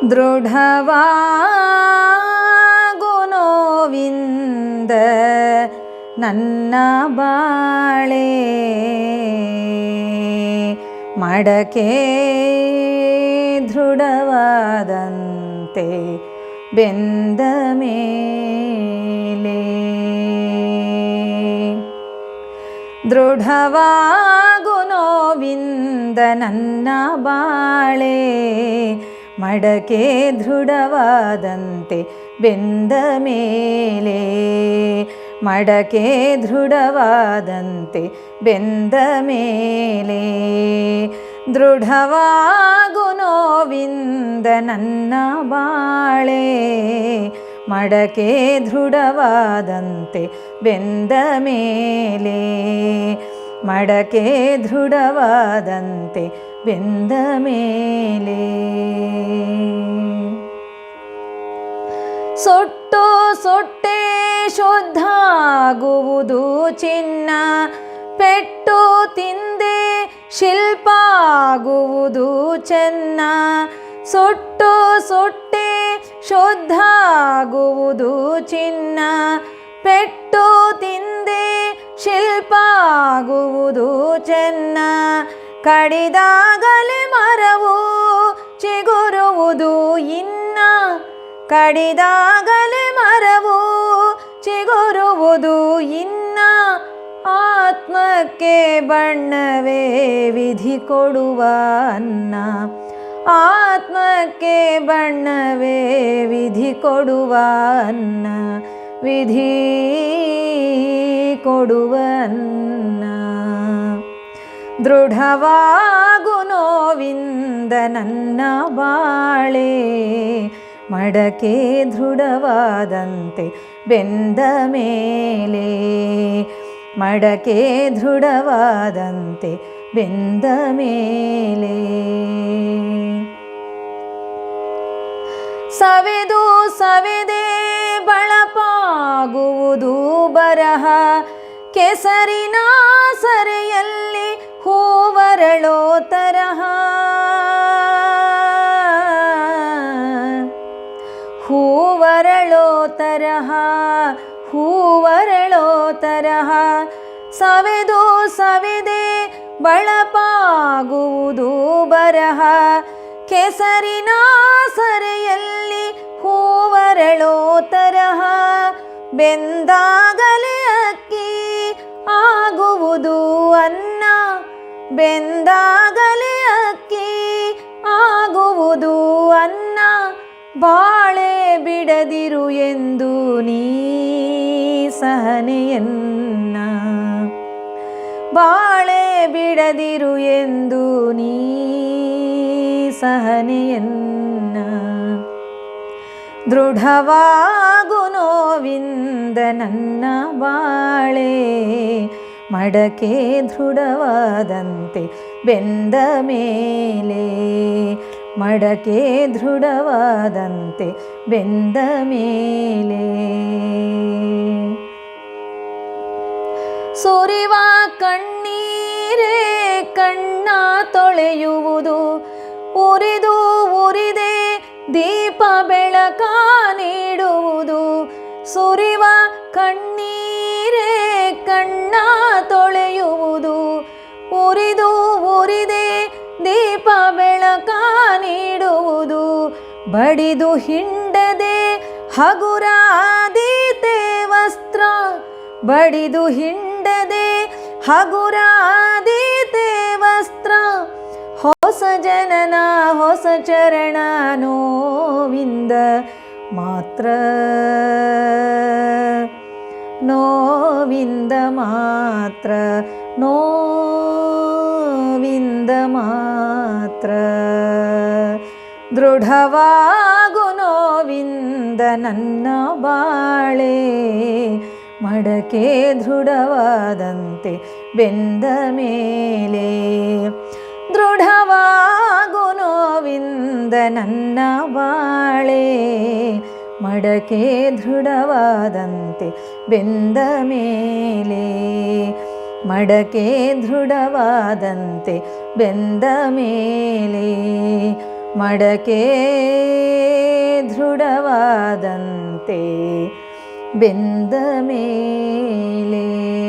ದೃಢವಾಗು ನೋವಿಂದ ನನ್ನ ಬಾಳೆ, ಮಡಕೆ ದೃಢವಾದಂತೆ ಬೆಂದ ಮೇಲೆ. ದೃಢವಾಗು ನೋವಿಂದ ನನ್ನ ಬಾಳೆ, ಮಡಕೆ ದೃಢವಾದಂತೆ ಬೆಂದ ಮೇಲೆ. ಮಡಕೆ ದೃಢವಾದಂತೆ ಬೆಂದ ಮೇಲೆ. ದೃಢವಾಗು ನೋವಿಂದ ನನ್ನ ಬಾಳೆ, ಮಡಕೆ ದೃಢವಾದಂತೆ ಬೆಂದ ಮೇಲೆ. ಮಡಕೆ ದೃಢವಾದಂತೆ ಬೆಂದ ಮೇಲೆ. ಸೊಟ್ಟು ಸೊಟ್ಟೆ ಶುದ್ಧಾಗುವುದು ಚಿನ್ನ, ಪೆಟ್ಟು ತಿಂದೆ ಶಿಲ್ಪ ಆಗುವುದು ಚೆನ್ನ. ಸೊಟ್ಟು ಸೊಟ್ಟೆ ಶುದ್ಧಾಗುವುದು ಚಿನ್ನ, ಪೆಟ್ಟು ತಿಂದೆ ಶಿಲ್ಪ ಆಗುವುದು ಚೆನ್ನ. ಕಡಿದಾಗಲೇ ಮರವು ಚಿಗುರುವುದು ಇನ್ನ, ಕಡಿದಾಗಲೇ ಮರವು ಚಿಗುರುವುದು ಇನ್ನ. ಆತ್ಮಕ್ಕೆ ಬಣ್ಣವೇ ವಿಧಿ ಕೊಡುವ ಅನ್ನ, ಆತ್ಮಕ್ಕೆ ಬಣ್ಣವೇ ವಿಧಿ ಕೊಡುವ ಅನ್ನ, ವಿಧಿ ಕೊಡುವ ಅನ್ನ. ದೃಢವಾಗು ನೋವಿಂದ ನನ್ನ ಬಾಳೆ, ಮಡಕೆ ದೃಢವಾದಂತೆ ಬೆಂದ ಮೇಲೆ. ಮಡಕೆ ದೃಢವಾದಂತೆ ಬೆಂದ ಮೇಲೆ. ಸವೆದು ಸವೆದೆ ಬಳಪಾಗುವುದು ಬರಹ, ಕೆಸರಿನ ಸರೆಯಲ್ಲಿ ಹೂವರಳೋ ತರಹ. ಹೂವರಳೋ ತರಹ, ಹೂವರಳೋ ತರಹ. ಸವೆದು ಸವೆದೆ ಬಳಪಾಗುವುದು ಬರಹ, ಕೆಸರಿನ ಸರೆಯಲ್ಲಿ ಹೂವರಳೋ ತರಹ. ಬೆಂದಾಗಲೇ ಅಕ್ಕಿ ಆಗುವುದು ಅನ್ನ, ಬೆಂದಾಗಲೇ ಅಕ್ಕಿ ಆಗುವುದು ಅನ್ನ. ಬಾಳೆ ಬಿಡದಿರು ಎಂದು ನೀ ಸಹನೆಯನ್ನ, ಬಾಳೆ ಬಿಡದಿರು ಎಂದು ನೀ ಸಹನೆಯನ್ನ. ದೃಢವಾಗು ನೋವಿಂದ ನನ್ನ ಬಾಳೆ, ಮಡಕೆ ದೃಢವಾದಂತೆ ಬೆಂದ ಮೇಲೆ. ಮಡಕೆ ದೃಢವಾದಂತೆ ಬೆಂದ ಮೇಲೆ. ಸುರಿವ ಕಣ್ಣೀರೇ ಕಣ್ಣ ತೊಳೆಯುವುದು, ಉರಿದು ಉರಿದೆ ದೀಪ ಬೆಳಕ ನೀಡುವುದು. ಸುರಿವ ಕಣ್ಣೀರೇ ಕಣ್ಣ ತೊಳೆಯುವುದು, ಉರಿದು ಉರಿದೆ ದೀಪ ಬೆಳಕ ನೀಡುವುದು. ಬಡಿದು ಹಿಂಡದೆ ಹಗುರಾದೀತೆ ವಸ್ತ್ರ, ಬಡಿದು ಹಿಂಡದೆ ಹಗುರಾದೀತೆ ವಸ್ತ್ರ. ಹೊಸ ಜನನ ಹೊಸ ಚರಣ ನೋವಿಂದ ಮಾತ್ರ, ನೋವಿಂದ ಮಾತ್ರ, ನೋವಿಂದ ಮಾತ್ರ. ದೃಢವಾಗು ನೋವಿಂದ ನನ್ನ ಬಾಳೆ, ಮಡಕೆ ದೃಢವಾದಂತೆ ಬೆಂದ ಮೇಲೆ. ದೃಢವಾಗು ನೋವಿಂದ ನನ್ನ ಬಾಳೆ, ಮಡಕೆ ದೃಢವಾದಂತೆ ಬೆಂದ ಮೇಲೆ. ಮಡಕೆ ದೃಢವಾದಂತೆ ಬೆಂದ ಮೇಲೆ. ಮಡಕೆ ದೃಢವಾದಂತೆ, ಧನ್ಯವಾದಗಳು.